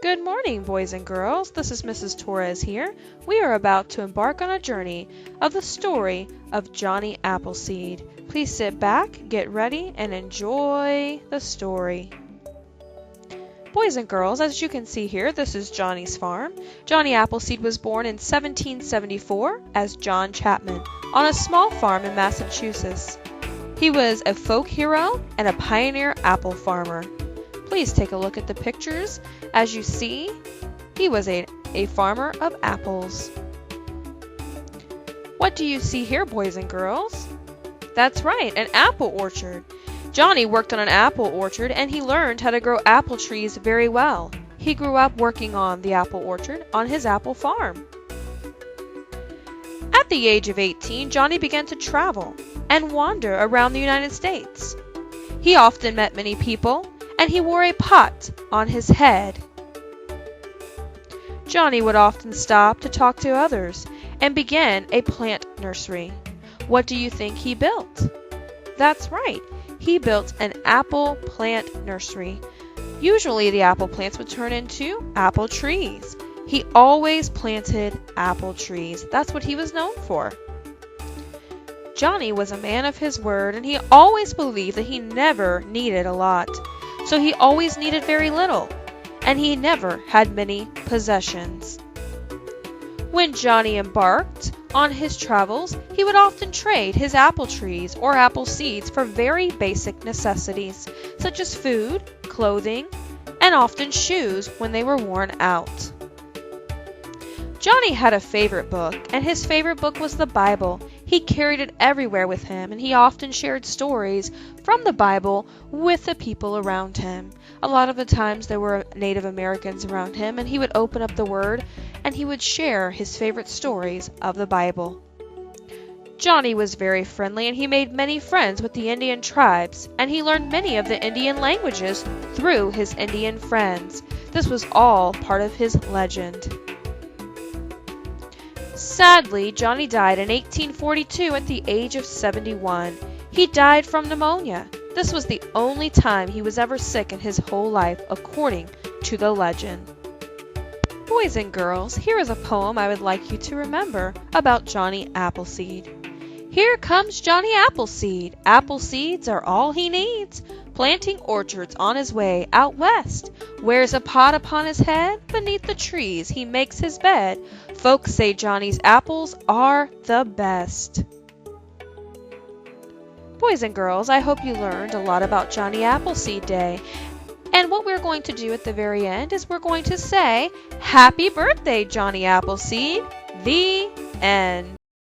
Good morning, boys and girls. This is Mrs. Torres here. We are about to embark on a journey of the story of Johnny Appleseed. Please sit back, get ready, and enjoy the story. Boys and girls, as you can see here, this is Johnny's farm. Johnny Appleseed was born in 1774 as John Chapman on a small farm in Massachusetts. He was a folk hero and a pioneer apple farmer. Please take a look at the pictures. As you see, he was a farmer of apples. What do you see here, boys and girls? That's right, an apple orchard. Johnny worked on an apple orchard and he learned how to grow apple trees very well. He grew up working on the apple orchard on his apple farm. At the age of 18, Johnny began to travel and wander around the United States. He often met many people, and he wore a pot on his head. Johnny would often stop to talk to others and began a plant nursery. What do you think he built? That's right, he built an apple plant nursery. Usually the apple plants would turn into apple trees. He always planted apple trees. That's what he was known for. Johnny was a man of his word, and he always believed that he never needed a lot. So he always needed very little, and he never had many possessions. When Johnny embarked on his travels, he would often trade his apple trees or apple seeds for very basic necessities, such as food, clothing, and often shoes when they were worn out. Johnny had a favorite book, and his favorite book was the Bible. He carried it everywhere with him, and he often shared stories from the Bible with the people around him. A lot of the times there were Native Americans around him, and he would open up the Word, and he would share his favorite stories of the Bible. Johnny was very friendly, and he made many friends with the Indian tribes, and he learned many of the Indian languages through his Indian friends. This was all part of his legend. Sadly, Johnny died in 1842 at the age of 71. He died from pneumonia. This was the only time he was ever sick in his whole life, according to the legend. Boys and girls, here is a poem I would like you to remember about Johnny Appleseed. Here comes Johnny Appleseed. Apple seeds are all he needs. Planting orchards on his way out west. Wears a pot upon his head. Beneath the trees he makes his bed. Folks say Johnny's apples are the best. Boys and girls, I hope you learned a lot about Johnny Appleseed Day. And what we're going to do at the very end is we're going to say, Happy birthday, Johnny Appleseed. The end.